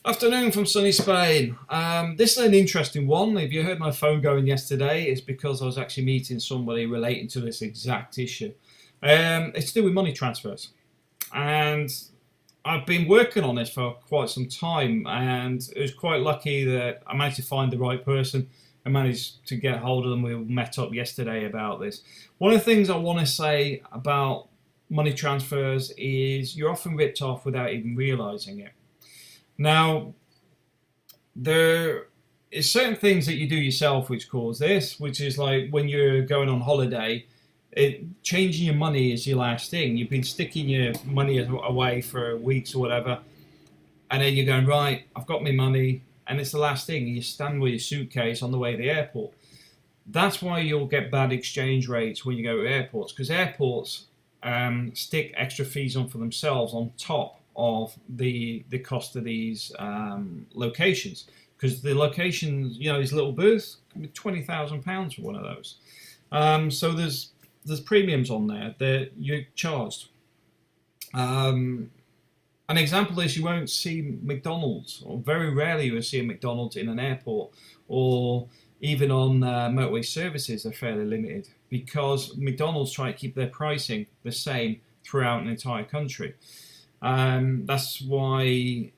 Afternoon from sunny Spain. This is an interesting one. If you heard my phone going yesterday, it's because I was actually meeting somebody relating to this exact issue. It's to do with money transfers. And I've been working on this for quite some time, and it was quite lucky that I managed to find the right person. I managed to get hold of them. We met up yesterday about this. One of the things I want to say about money transfers is you're often ripped off without even realizing it. Now, there is certain things that you do yourself which cause this, which is like when you're going on holiday, changing your money is your last thing. You've been sticking your money away for weeks or whatever, and then you're going, right, I've got my money, and it's the last thing. You stand with your suitcase on the way to the airport. That's why you'll get bad exchange rates when you go to airports, because airports stick extra fees on for themselves on top of the cost of these locations, because the locations, these little booths can be £20,000 for one of those. So there's premiums on there that you're charged. An example is you won't see McDonald's, or very rarely you will see a McDonald's in an airport, or even on motorway services are fairly limited, because McDonald's try to keep their pricing the same throughout an entire country. That's why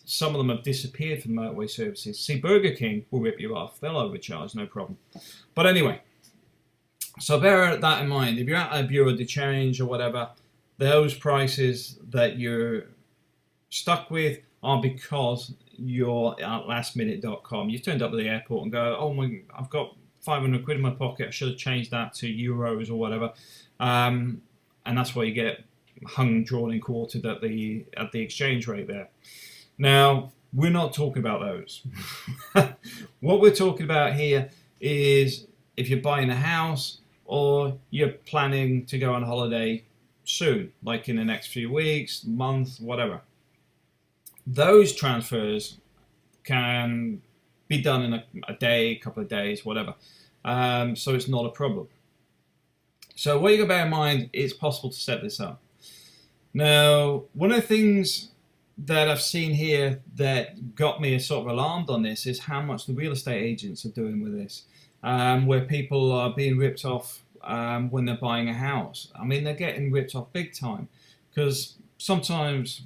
some of them have disappeared from motorway services. See, Burger King will rip you off. They'll overcharge, no problem. But anyway, so bear that in mind. If you're at a bureau de change or whatever, those prices that you're stuck with are because you're at lastminute.com. You've turned up at the airport and go, oh my, I've got 500 quid in my pocket. I should have changed that to euros or whatever. And that's why you get hung, drawn, and quartered at the exchange rate there. Now, we're not talking about those. What we're talking about here is if you're buying a house or you're planning to go on holiday soon, like in the next few weeks, month, whatever. Those transfers can be done in a day, a couple of days, whatever. So it's not a problem. So what you got to bear in mind, it's possible to set this up. Now, one of the things that I've seen here that got me sort of alarmed on this is how much the real estate agents are doing with this, where people are being ripped off when they're buying a house. I mean, they're getting ripped off big time, because sometimes,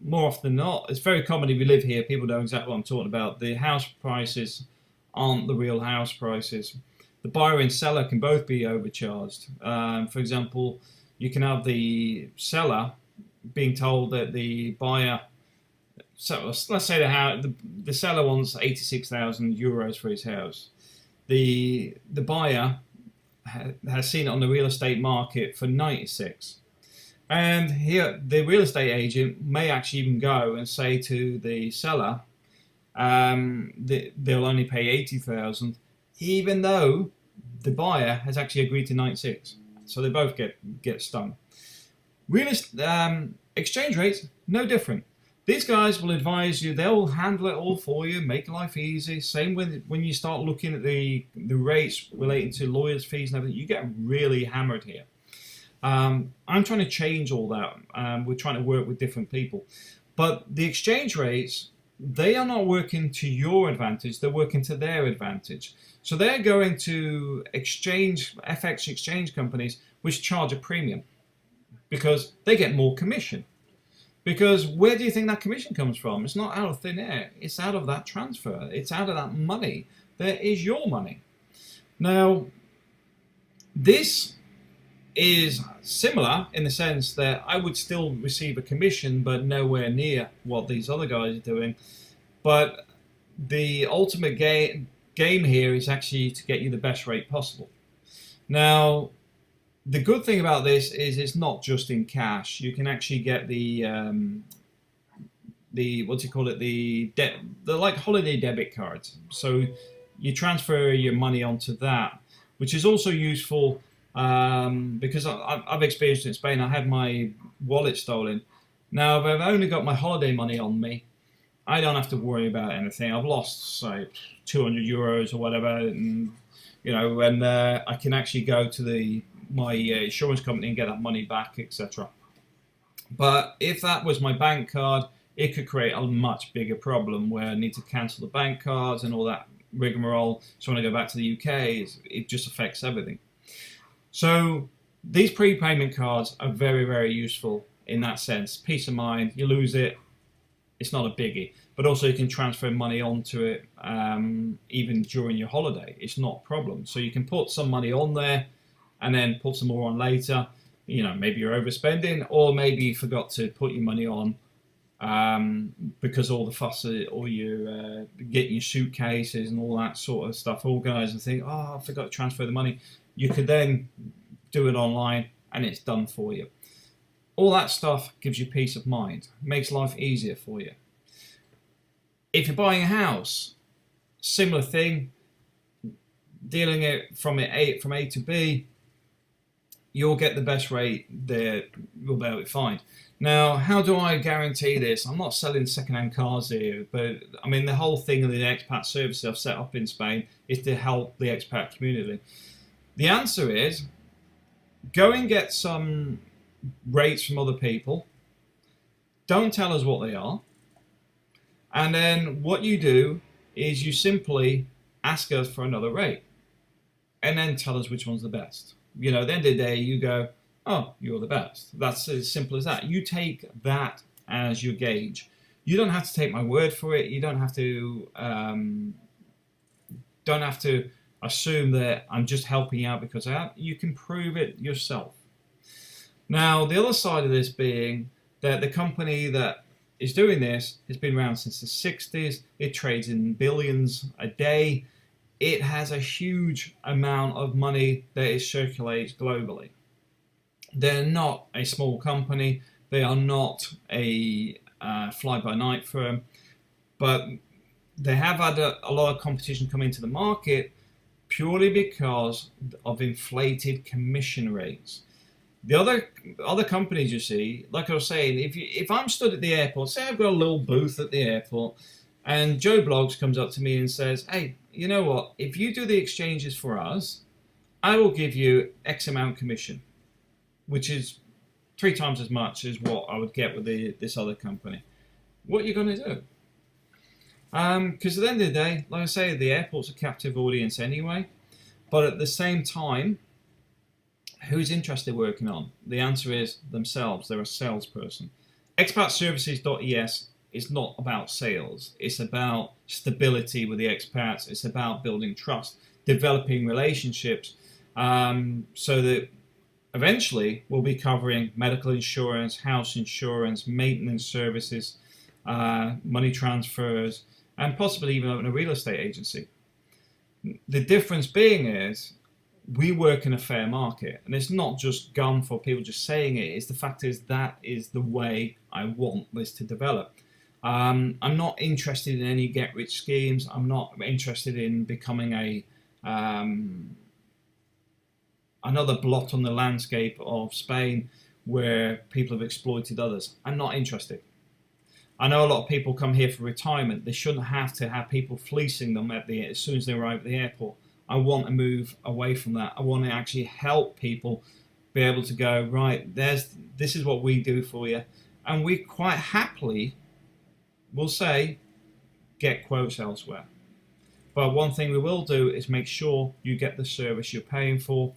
more often than not, it's very common if you live here, people know exactly what I'm talking about. The house prices aren't the real house prices. The buyer and seller can both be overcharged. For example, you can have the seller being told that the buyer, so let's say the seller wants 86,000 euros for his house. The buyer has seen it on the real estate market for 96. And here, the real estate agent may actually even go and say to the seller, they'll only pay 80,000, even though the buyer has actually agreed to 96. So they both get stung. Exchange rates, no different. These guys will advise you, they'll handle it all for you, make life easy. Same with when you start looking at the rates relating to lawyers' fees and everything, you get really hammered here. I'm trying to change all that. We're trying to work with different people. But the exchange rates, they are not working to your advantage, they're working to their advantage. So they're going to FX exchange companies which charge a premium because they get more commission. Because where do you think that commission comes from? It's not out of thin air. It's out of that transfer. It's out of that money. That is your money. Now, this is similar in the sense that I would still receive a commission, but nowhere near what these other guys are doing. But the ultimate game here is actually to get you the best rate possible. Now, the good thing about this is it's not just in cash. You can actually get the what do you call it? They're like holiday debit cards. So you transfer your money onto that, which is also useful because I've experienced it in Spain. I had my wallet stolen. Now, if I've only got my holiday money on me, I don't have to worry about anything. I've lost, say, 200 euros or whatever, and I can actually go to my insurance company and get that money back, etc. But if that was my bank card, it could create a much bigger problem where I need to cancel the bank cards and all that rigmarole. So when I go back to the UK, it just affects everything. So these prepayment cards are very, very useful in that sense. Peace of mind, you lose it, it's not a biggie. But also you can transfer money onto it even during your holiday. It's not a problem. So you can put some money on there and then put some more on later. You know, maybe you're overspending, or maybe you forgot to put your money on because all the fuss, or you get your suitcases and all that sort of stuff organised and think, oh, I forgot to transfer the money. You could then do it online and it's done for you. All that stuff gives you peace of mind, makes life easier for you. If you're buying a house, similar thing, dealing it from A to B, you'll get the best rate there you'll be able to find. Now, how do I guarantee this? I'm not selling second-hand cars here, but I mean the whole thing of the expat services I've set up in Spain is to help the expat community. The answer is go and get some rates from other people. Don't tell us what they are. And then what you do is you simply ask us for another rate and then tell us which one's the best. You know, at the end of the day, you go, oh, you're the best. That's as simple as that. You take that as your gauge. You don't have to take my word for it. You don't have to assume that I'm just helping you out because I am. You can prove it yourself. Now, the other side of this being that the company that is doing this has been around since the 60s. It trades in billions a day. It has a huge amount of money that it circulates globally. They're not a small company. They are not a fly-by-night firm, but they have had a lot of competition come into the market purely because of inflated commission rates. The other companies you see, like I was saying, if I'm stood at the airport, say I've got a little booth at the airport, and Joe Bloggs comes up to me and says, hey, you know what, if you do the exchanges for us, I will give you X amount commission, which is 3 times as much as what I would get with this other company. What are you going to do? Because at the end of the day, like I say, the airport's a captive audience anyway, but at the same time, who's interested working on? The answer is themselves. They're a salesperson. ExpatServices.es is not about sales. It's about stability with the expats. It's about building trust, developing relationships, so that eventually we'll be covering medical insurance, house insurance, maintenance services, money transfers, and possibly even open a real estate agency. The difference being is we work in a fair market, and it's not just gum for people just saying it. It's the fact is that is the way I want this to develop. I'm not interested in any get-rich schemes. I'm not interested in becoming another blot on the landscape of Spain where people have exploited others. I'm not interested. I know a lot of people come here for retirement. They shouldn't have to have people fleecing them as soon as they arrive at the airport. I want to move away from that. I want to actually help people be able to go, right, this is what we do for you. And we quite happily will say, get quotes elsewhere. But one thing we will do is make sure you get the service you're paying for.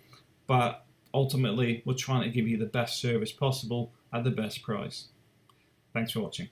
But ultimately, we're trying to give you the best service possible at the best price. Thanks for watching.